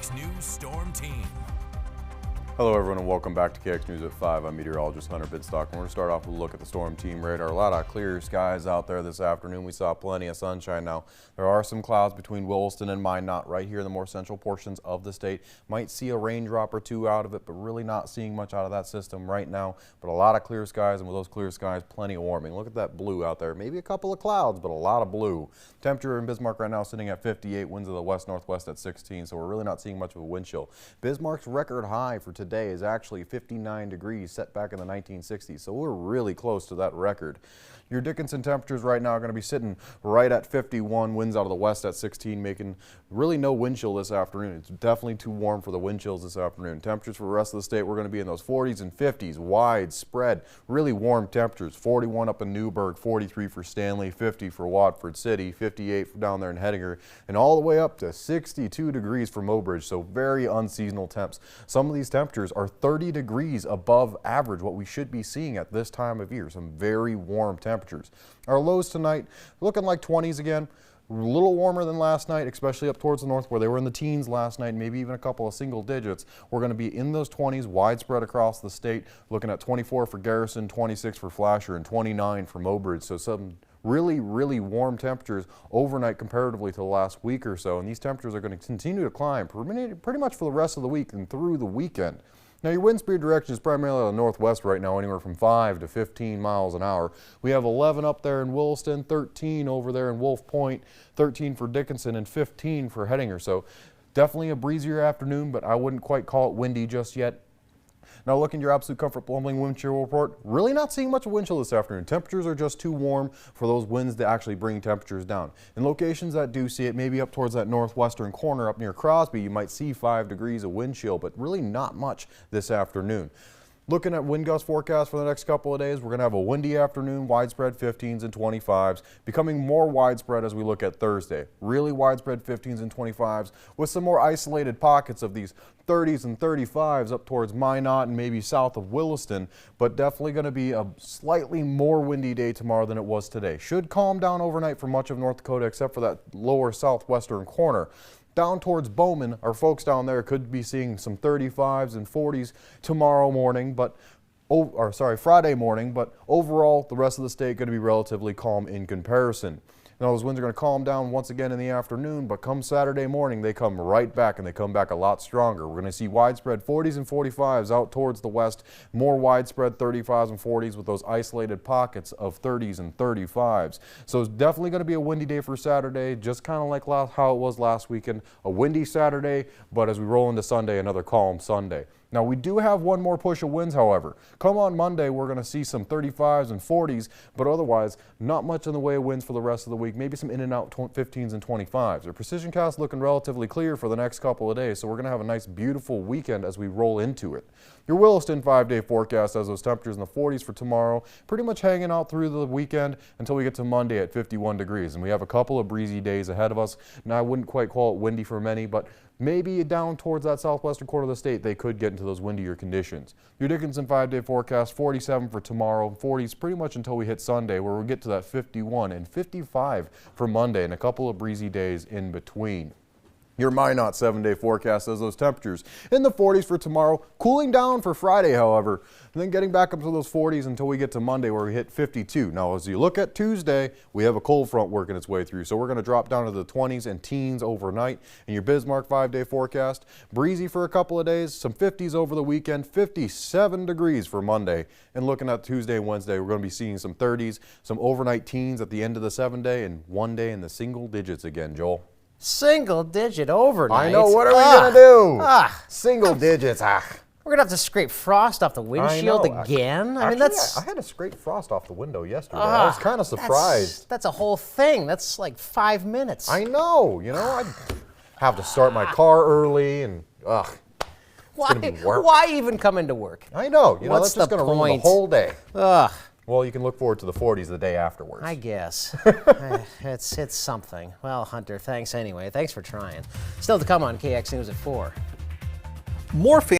KX News Storm Team. Hello everyone and welcome back to KX News at 5. I'm meteorologist Hunter Bidstock, and we're going to start off with a look at the storm team radar. A lot of clear skies out there this afternoon. We saw plenty of sunshine. Now there are some clouds between Williston and Minot right here in the more central portions of the state. Might see a raindrop or two out of it, but really not seeing much out of that system right now. But a lot of clear skies, and with those clear skies, plenty of warming. Look at that blue out there. Maybe a couple of clouds, but a lot of blue. Temperature in Bismarck right now sitting at 58, winds of the west-northwest at 16, so we're really not seeing much of a wind chill. Bismarck's record high for today is actually 59 degrees, set back in the 1960s, so we're really close to that record. Your Dickinson temperatures right now are going to be sitting right at 51, winds out of the west at 16, making really no wind chill this afternoon. It's definitely too warm for the wind chills this afternoon. Temperatures for the rest of the state, we're going to be in those 40s and 50s, widespread, really warm temperatures. 41 up in Newburgh, 43 for Stanley, 50 for Watford City, 58 for down there in Hettinger, and all the way up to 62 degrees for Mobridge, so very unseasonal temps. Some of these temperatures are 30 degrees above average, what we should be seeing at this time of year. Some very warm temperatures. Our lows tonight looking like 20s again. A little warmer than last night, especially up towards the north where they were in the teens last night, maybe even a couple of single digits. We're going to be in those 20s widespread across the state, looking at 24 for Garrison, 26 for Flasher, and 29 for Mobridge. So some really warm temperatures overnight comparatively to the last week or so, and these temperatures are going to continue to climb pretty much for the rest of the week and through the weekend. Now your wind speed direction is primarily on the northwest right now, anywhere from 5 to 15 miles an hour. We have 11 up there in Williston, 13 over there in Wolf Point, 13 for Dickinson, and 15 for Hettinger. So definitely a breezier afternoon, but I wouldn't quite call it windy just yet. Now looking at your absolute comfort plumbing wind chill report, really not seeing much of wind chill this afternoon. Temperatures are just too warm for those winds to actually bring temperatures down. In locations that do see it, maybe up towards that northwestern corner up near Crosby, you might see 5 degrees of wind chill, but really not much this afternoon. Looking at wind gust forecast for the next couple of days, we're going to have a windy afternoon, widespread 15s and 25s, becoming more widespread as we look at Thursday. Really widespread 15s and 25s with some more isolated pockets of these 30s and 35s up towards Minot and maybe south of Williston, but definitely going to be a slightly more windy day tomorrow than it was today. Should calm down overnight for much of North Dakota except for that lower southwestern corner. Down towards Bowman, our folks down there could be seeing some 35s and 40s tomorrow morning, Friday morning, but overall the rest of the state going to be relatively calm in comparison. Now those winds are going to calm down once again in the afternoon, but come Saturday morning they come right back, and they come back a lot stronger. We're going to see widespread 40s and 45s out towards the west, more widespread 35s and 40s with those isolated pockets of 30s and 35s. So it's definitely going to be a windy day for Saturday, just kind of like how it was last weekend. A windy Saturday, but as we roll into Sunday, another calm Sunday. Now we do have one more push of winds, however. Come on Monday, we're going to see some 35s and 40s, but otherwise not much in the way of winds for the rest of the week. Maybe some in and out 15s and 25s. Our precision cast looking relatively clear for the next couple of days, so we're going to have a nice beautiful weekend as we roll into it. Your Williston 5-day forecast has those temperatures in the 40s for tomorrow, pretty much hanging out through the weekend until we get to Monday at 51 degrees. And we have a couple of breezy days ahead of us. Now I wouldn't quite call it windy for many, but maybe down towards that southwestern quarter of the state, they could get into those windier conditions. Your Dickinson 5-day forecast, 47 for tomorrow, 40s pretty much until we hit Sunday, where we'll get to that 51 and 55 for Monday, and a couple of breezy days in between. Your Minot 7-day forecast has those temperatures in the 40s for tomorrow, cooling down for Friday, however, and then getting back up to those 40s until we get to Monday where we hit 52. Now, as you look at Tuesday, we have a cold front working its way through, so we're going to drop down to the 20s and teens overnight. In your Bismarck 5-day forecast, breezy for a couple of days, some 50s over the weekend, 57 degrees for Monday. And looking at Tuesday and Wednesday, we're going to be seeing some 30s, some overnight teens at the end of the 7-day, and one day in the single digits again, Joel. Single digit overnight. I know, what are we going to do? Single digits. We're going to have to scrape frost off the windshield again? I had to scrape frost off the window yesterday. I was kind of surprised. That's a whole thing. That's like 5 minutes. I know, I'd have to start my car early and, Why even come into work? I know, What's that's just going to ruin the whole day. Well, you can look forward to the 40s the day afterwards. I guess. It's something. Well, Hunter, thanks anyway. Thanks for trying. Still to come on KX News at 4. More